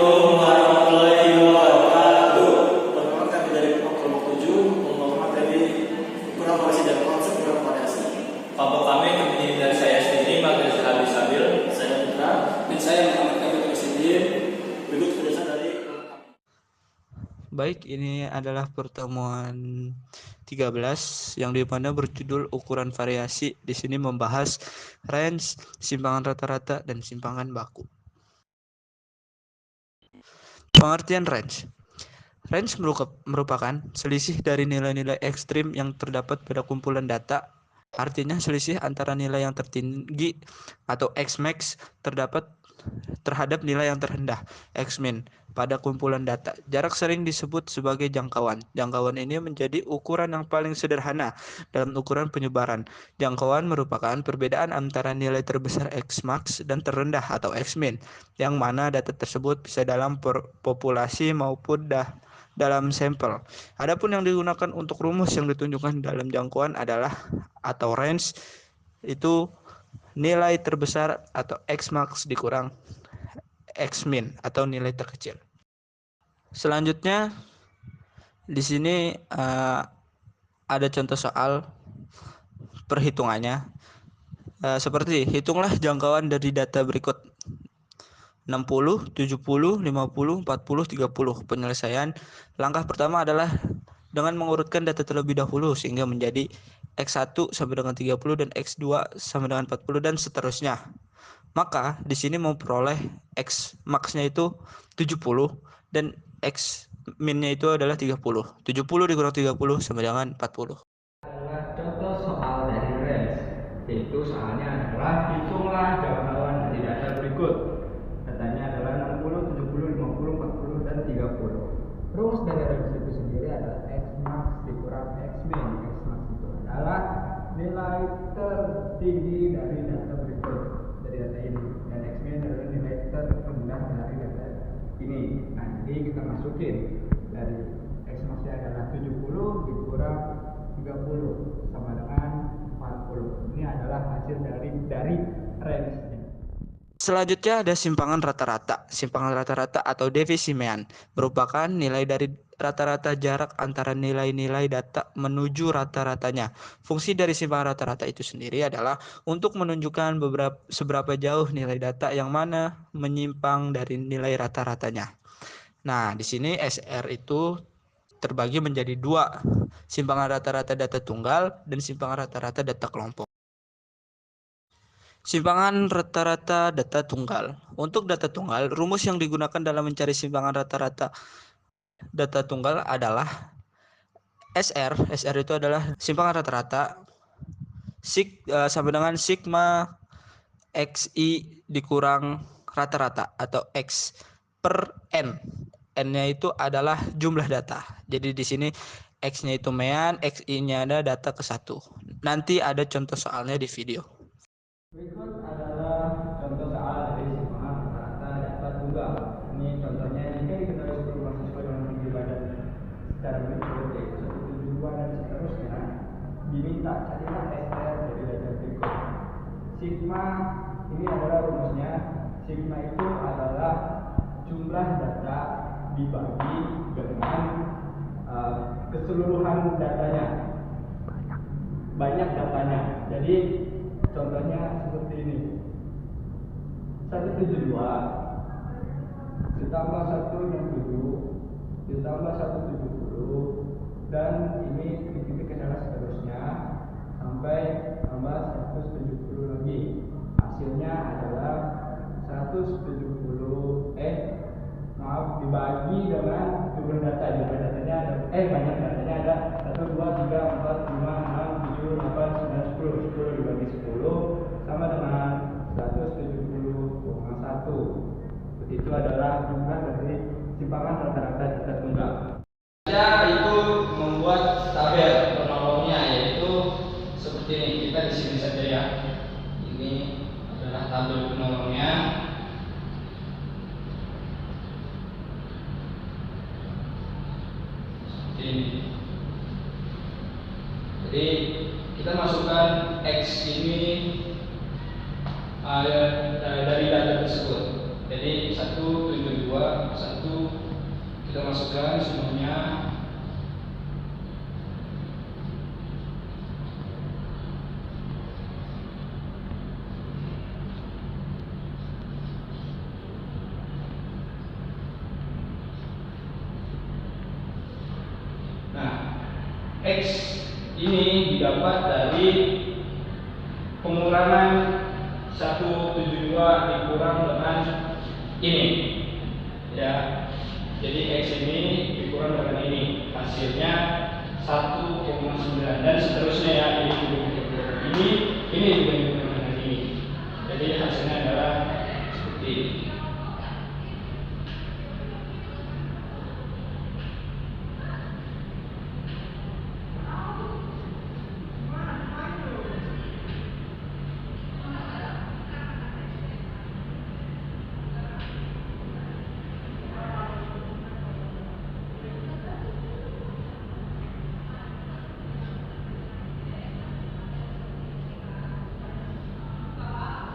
Warahmatullahi wabarakatuh. Perkenalkan kami dari kelompok 7 membawa materi ukuran variasi dan konsep ukuran variasi. Kelompok kami terdiri dari saya sendiri, Magdalena Zahabi Sabil, Saya Putra, dan saya Muhammad Kabir Sindir. berikut penjelasan dari kelompok kami. Baik, ini adalah pertemuan 13 yang dimana berjudul ukuran variasi. Di sini membahas range, simpangan rata-rata, dan simpangan baku. Pengertian range. Range merupakan selisih dari nilai-nilai ekstrim yang terdapat pada kumpulan data. Artinya selisih antara nilai yang tertinggi atau Xmax terhadap nilai yang terendah Xmin pada kumpulan data. Jarak sering disebut sebagai jangkauan. Jangkauan ini menjadi ukuran yang paling sederhana dalam ukuran penyebaran. Jangkauan merupakan perbedaan antara nilai terbesar Xmax dan terendah atau Xmin, yang mana data tersebut bisa dalam populasi maupun dalam sampel. Adapun yang digunakan untuk rumus yang ditunjukkan dalam jangkauan adalah atau range itu nilai terbesar atau Xmax dikurang Xmin atau nilai terkecil. Selanjutnya di sini ada contoh soal perhitungannya. Seperti hitunglah jangkauan dari data berikut: 60, 70, 50, 40, 30. Penyelesaian langkah pertama adalah dengan mengurutkan data terlebih dahulu sehingga menjadi X1 sama dengan 30 dan X2 sama dengan 40 dan seterusnya. Maka di sini memperoleh X max-nya itu 70 dan X min-nya itu adalah 30. 70 dikurang 30 sama dengan 40. Adalah contoh soal dari range, yaitu soalnya adalah hitunglah jangkauan dari data berikut. Datanya adalah 60, 70, 50, 40, dan 30. Rumus dari range itu sendiri adalah Xmax dikurang Xmin. Xmax itu adalah nilai tertinggi dari data berikut, dari data ini, dan Xmin adalah nilai terendah dari data ini. Nah, jadi kita masukin dari Xmax-nya adalah 70 dikurang 30 sama dengan 40. Ini adalah hasil dari range. Selanjutnya ada simpangan rata-rata. Simpangan rata-rata atau defisimean merupakan nilai dari rata-rata jarak antara nilai-nilai data menuju rata-ratanya. Fungsi dari simpangan rata-rata itu sendiri adalah untuk menunjukkan seberapa jauh nilai data yang mana menyimpang dari nilai rata-ratanya. Nah, di sini SR itu terbagi menjadi dua: simpangan rata-rata data tunggal dan simpangan rata-rata data kelompok. Simpangan rata-rata data tunggal. Untuk data tunggal, rumus yang digunakan dalam mencari simpangan rata-rata data tunggal adalah SR. SR itu adalah simpangan rata-rata sama dengan sigma XI dikurang rata-rata atau X per N. N-nya itu adalah jumlah data. Jadi di sini X-nya itu mean, XI-nya ada data ke 1. Nanti ada contoh soalnya di video. Berikut adalah contoh soal dari simpangan rata-rata data tunggal. Ini contohnya jika diketahui seluruh mahasiswa dengan tinggi badan secara berikut, yaitu 172 dan seterusnya, diminta carilah SR dari data berikut. Sigma ini adalah rumusnya. Sigma itu adalah jumlah data dibagi dengan keseluruhan datanya, banyak datanya. Jadi contohnya seperti ini: 172 ditambah 167 ditambah 170, dan ini titik adalah seterusnya sampai tambah 170 lagi. Hasilnya adalah 170 dibagi dengan jumlah data. Jumlah datanya ada banyak datanya ada 1, 2, 3, 4, 5, 6, 7, 8, 9, 10. 10 dibagi 10 sama dengan 170,1. Itu adalah jumlah dari simpangan rata-rata data tunggal. Itu membuat tabel kronologinya, yaitu seperti ini. Kita di sini saja ya. Ini adalah tabel kronologinya. Ini. Jadi kita masukkan X ini dari data tersebut. Jadi 172 2, 1. Kita masukkan semuanya. Nah, X ini didapat dari pengurangan 172 dikurang dengan ini, ya. Jadi X ini dikurang dengan ini, hasilnya 1,9 dan seterusnya, ya. Ini juga dikurang ini juga dikurang dengan ini. Jadi hasilnya adalah seperti ini.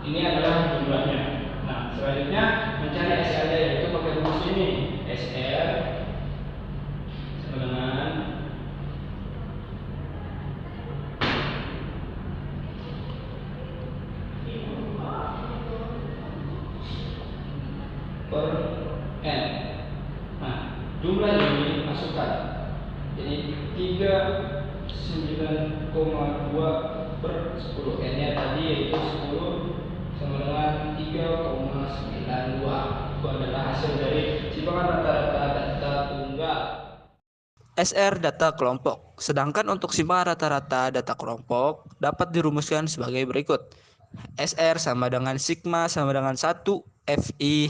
Ini adalah jumlahnya. Nah, selanjutnya mencari SR-nya, yaitu pakai rumus ini. SR sama dengan per N. Nah, jumlah ini masukkan. Jadi 39,2 per 10. N-nya tadi yaitu 10 sama dengan 3,92. Itu adalah hasil dari simpangan rata-rata data tunggal. SR data kelompok. Sedangkan untuk simpangan rata-rata data kelompok dapat dirumuskan sebagai berikut. SR sama dengan sigma sama dengan 1 FI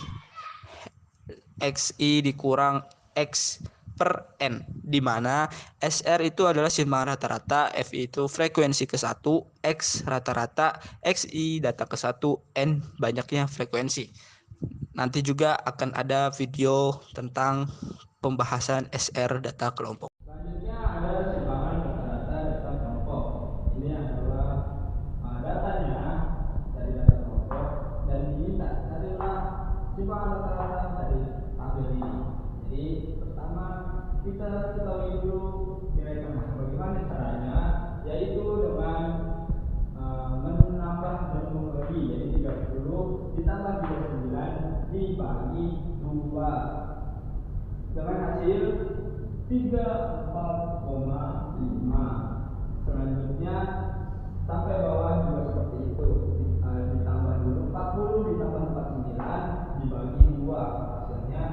XI dikurang X per N, di mana SR itu adalah simpangan rata-rata, FI itu frekuensi ke-1, X rata-rata, XI data ke-1, N banyaknya frekuensi. Nanti juga akan ada video tentang pembahasan SR data kelompok. Selanjutnya ada simpangan rata-rata data kelompok. Ini adalah datanya dari data kelompok, dan ini adalah simpangan rata-rata dari tabel ini. Jadi pertama kita ketahui dulu nilai tengah. Bagaimana caranya? Yaitu dengan menambah dan membagi. Jadi 30 ditambah 39 dibagi 2 dengan hasil 34,5. Selanjutnya sampai bawah juga seperti itu. Ditambah dulu 40 ditambah 49 dibagi 2, hasilnya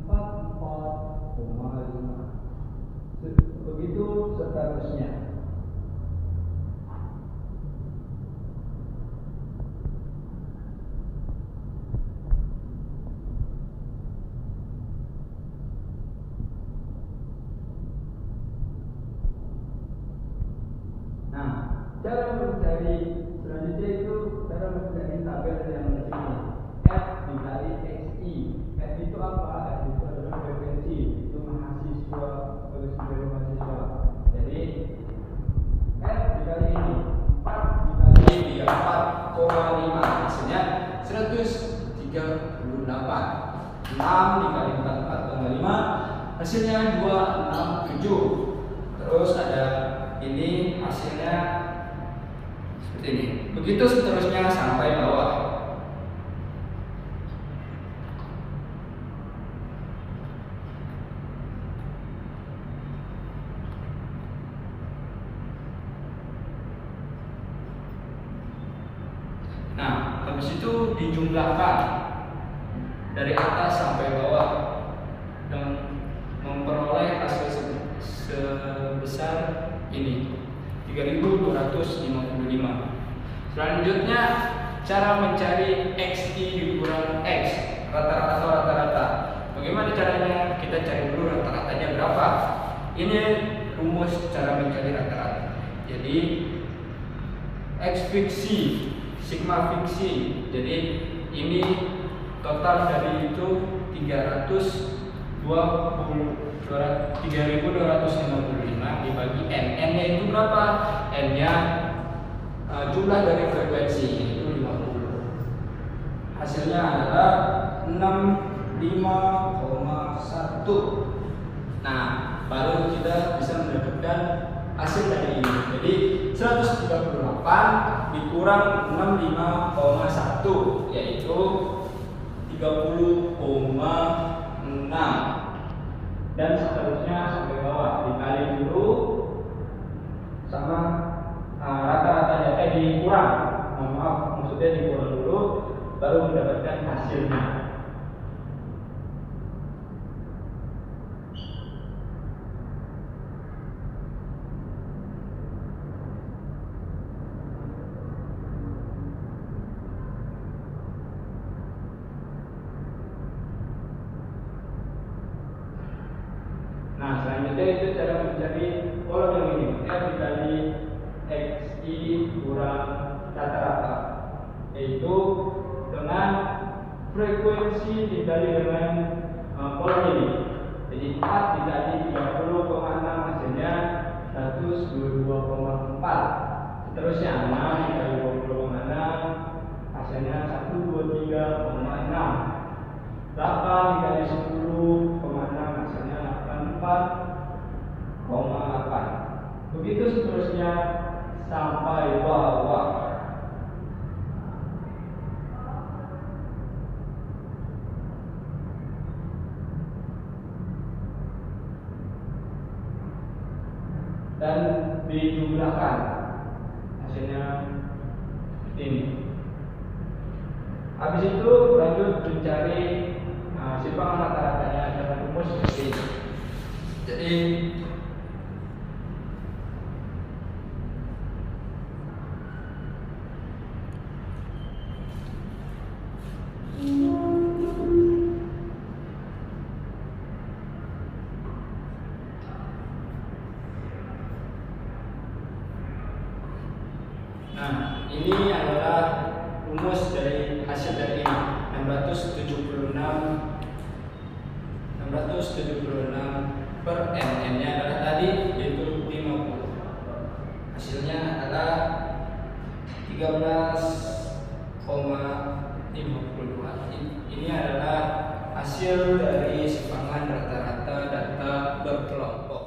44,5. Begitu seterusnya. Nah, cara mencari selanjutnya itu cara mencari tabel yang di sini. F dikali XI. F itu apa? F itu adalah frekuensi. Itu mahasiswa, dari mahasiswa. Jadi F dikali ini 4 dikali 34,5, hasilnya 138. 6 dikali 44,5, hasilnya 267. Terus ada ini hasilnya seperti ini. Begitu seterusnya sampai bawah. Nah, habis itu dijumlahkan dari atas sampai bawah dan memperoleh hasil sebesar ini 3255. Selanjutnya cara mencari XI dikurang X, rata-rata atau rata-rata. Bagaimana caranya? Kita cari dulu rata-ratanya berapa. Ini rumus cara mencari rata-rata. Jadi X fiksi, sigma fiksi. Jadi ini total dari itu 3255 dibagi N. N-nya itu berapa? N-nya jumlah dari frekuensi, itu 50. Hasilnya adalah 6,5 5,1. Nah, baru kita bisa mendapatkan hasil dari ini. Jadi 138 dikurang 65,1 yaitu 30,6, dan seterusnya sampai bawah dikali dulu sama rata-ratanya dikurang. Maaf, maksudnya dikurang dulu baru mendapatkan hasilnya. Nah, selanjutnya itu cara mencari kolom yang ini. F dikali XI kurang rata-rata, yaitu dengan frekuensi dikali dengan kolom ini. Jadi 4 dikali 30,6 hasilnya 122,4. Seterusnya 6 dikali 20,6 hasilnya 123,6. 8 dikali 10,6 hasilnya 84,8. Begitu seterusnya sampai bawah. Dan dijumlahkan hasilnya ini. Habis itu lanjut mencari simpangan rata-ratanya dengan rumus seperti ini. Jadi ini adalah rumus dari hasil dari ini 676 per n. N-nya adalah tadi yaitu 50. Hasilnya adalah 13,52. Ini adalah hasil dari simpangan rata-rata data berkelompok.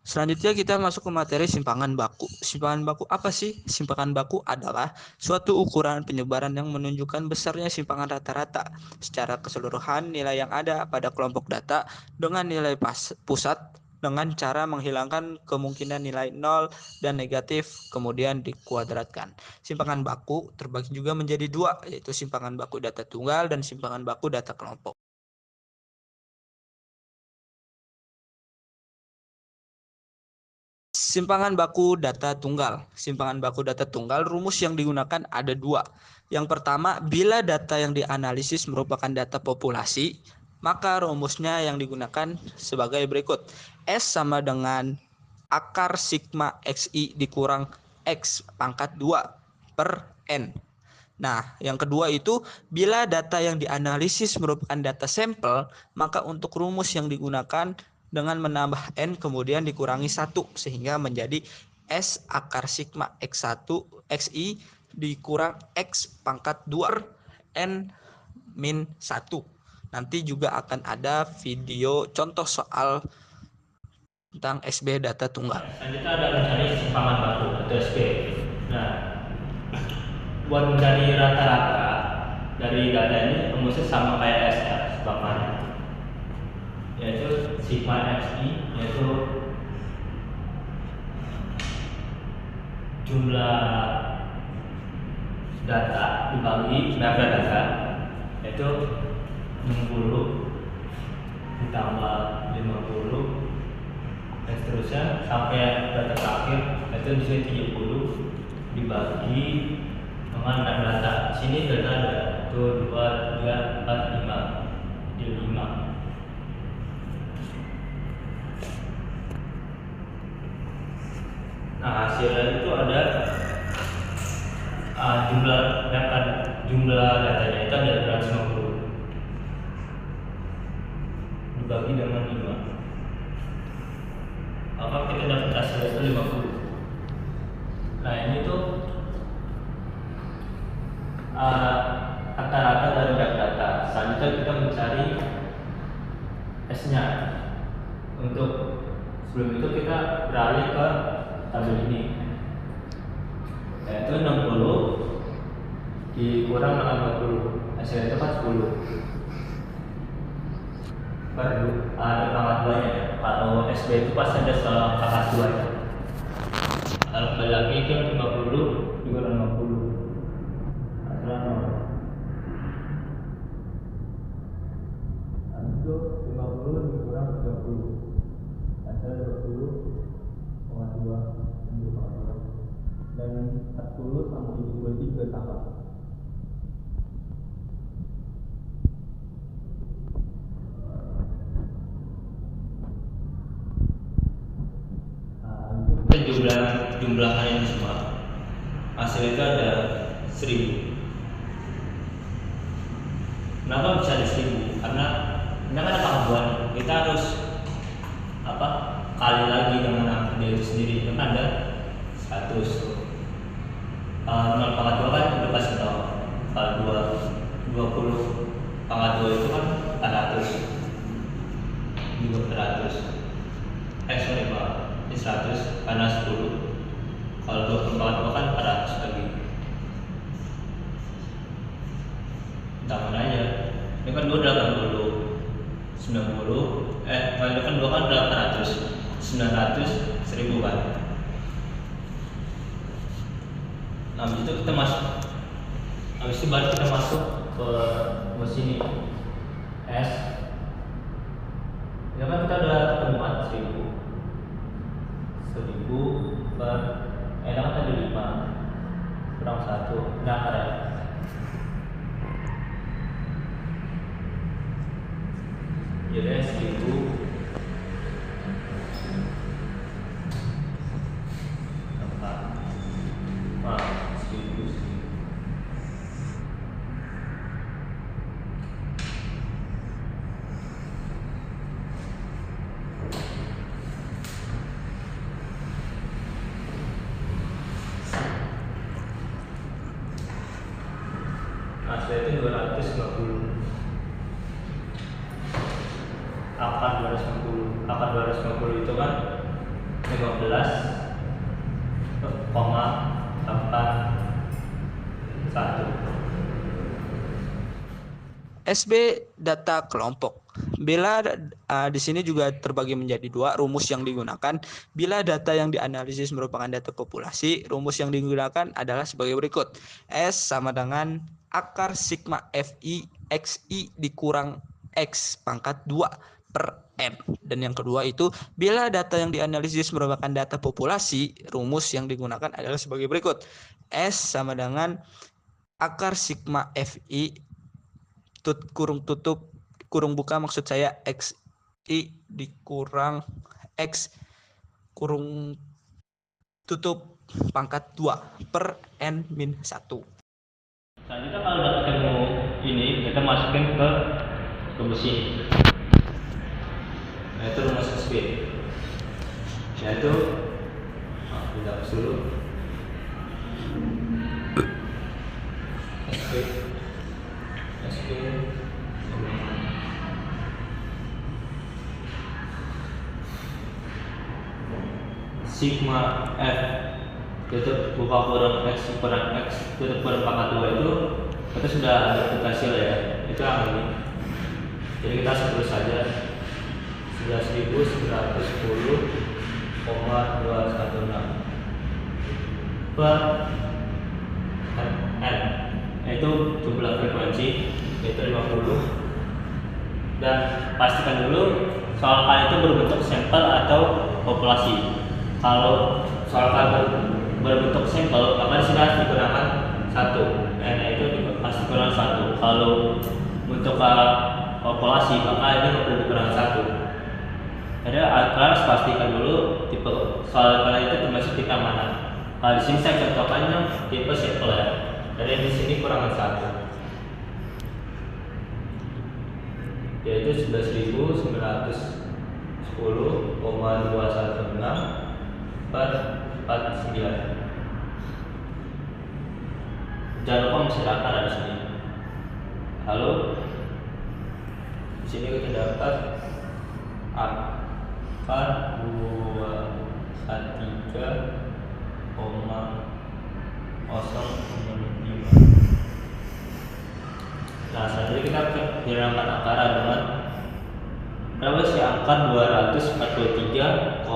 Selanjutnya kita masuk ke materi simpangan baku. Simpangan baku apa sih? Simpangan baku adalah suatu ukuran penyebaran yang menunjukkan besarnya simpangan rata-rata secara keseluruhan nilai yang ada pada kelompok data dengan nilai pusat dengan cara menghilangkan kemungkinan nilai 0 dan negatif kemudian dikuadratkan. Simpangan baku terbagi juga menjadi dua, yaitu simpangan baku data tunggal dan simpangan baku data kelompok. Simpangan baku data tunggal. Simpangan baku data tunggal, rumus yang digunakan ada dua. Yang pertama, bila data yang dianalisis merupakan data populasi, maka rumusnya yang digunakan sebagai berikut. S sama dengan akar sigma XI dikurang X pangkat 2 per N. Nah, yang kedua itu, bila data yang dianalisis merupakan data sampel, maka untuk rumus yang digunakan dengan menambah N kemudian dikurangi 1 sehingga menjadi S akar sigma X1 XI dikurang X pangkat 2 N min 1. Nanti juga akan ada video contoh soal tentang SB data tunggal. Selanjutnya ada mencari simpangan baku atau SB. Nah, buat mencari rata-rata dari data ini rumusnya sama kayak SR sebagaimana, yaitu sigma XI, yaitu jumlah data dibagi level data, yaitu 60 ditambah 50 dan seterusnya sampai data terakhir, yaitu di sini 70 dibagi dengan data. Sini data ada 1, 2, 3, 4, 5 jadi 5. Nah, hasilnya itu ada jumlah datanya itu ada 250 dibagi dengan 5, maka kita dapat hasilnya itu 50. Nah, ini tuh rata-rata dari data. Selanjutnya kita mencari S-nya. Untuk sebelum itu kita beralih ke tabel ini, yaitu 60 dikurang 80, hasilnya itu kan 10. Baru ada pangkat 2 nya. Kalau SB itu pas ada soal pangkat 2 nya. Kalau kembali lagi ke 50 dikurang 60, hasilnya 0. Itu 50 dikurang 30, hasilnya 20,2 dan 40 sama 73 sama. Jumlahkan ini semua, hasil itu ada 1000. Kenapa bisa ada 1000? Karena ini kan ada pangkat 2 nih. Kita harus kali lagi dengan angka itu sendiri. Itu kan ada 100. Kalau pangkat 2 kan udah pasti tahu. Kalau 20 pangkat 2 itu kan 400 juga 100. Sorry Pak, ini 100 karena 10. Kalau 20 pangkat 2 kan 400 lagi. Tambah aja. Ini kan 2 80, 90. Kalau ini kan 2 kan 800, 900, 1000 kan. Habis itu kita masuk. Habis itu baru kita masuk ke sini. S. Ya kan kita udah ketemuan 1000 per kan tadi 5 kurang 1. Nah ada jadi 1000 hasilnya itu 250. Akar 250. Akar 250 itu kan 15,81. SB data kelompok. Bila di sini juga terbagi menjadi 2 rumus yang digunakan. Bila data yang dianalisis merupakan data populasi, rumus yang digunakan adalah sebagai berikut. S sama dengan akar sigma FI XI dikurang X pangkat 2 per M. Dan yang kedua itu, bila data yang dianalisis merupakan data populasi, rumus yang digunakan adalah sebagai berikut. S sama dengan akar sigma FI kurung tutup kurung buka maksud saya XI dikurang X kurung tutup pangkat 2 per N-1. Selanjutnya kalau udah ketemu ini, kita masukin ke besi, yaitu rumus SP, yaitu tidak dulu SP sigma F tutup buka kurang X kurang X tutup kurang pangkat 2 itu kita sudah ada aplikasi ya, itu yang ini. Jadi kita terus saja 11.910,216 per N, yaitu jumlah frekuensi yaitu 50. Dan pastikan dulu soal kali itu berbentuk sampel atau populasi. Kalau soal kali berbentuk sampel, maka disini harus digunakan 1, N itu pasti kurang 1. Kalau untuk populasi, maka ini perlu dikurangi 1. Jadi kalian harus pastikan dulu tipe soal kalian itu termasuk tipe mana. Di sini saya contohkannya tipe sampel ya. Jadi di sini kurangan 1, yaitu 11.910,216 per 49. Jangan lupa masih ada akar di sini. Lalu di sini kita dapat 213,065. Nah, selanjutnya kita hilangkan akar dengan berapa sih angka 243,065.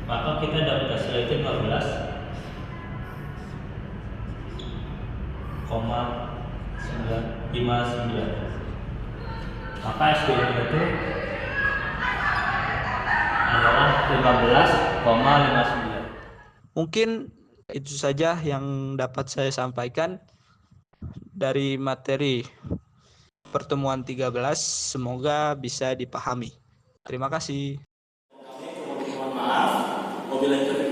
Maka kita dapat hasil itu 15,959. Maka SDN itu adalah 15,59. Mungkin itu saja yang dapat saya sampaikan dari materi pertemuan 13. Semoga bisa dipahami. Terima kasih. Kami mohon maaf. Wabillahi taufiq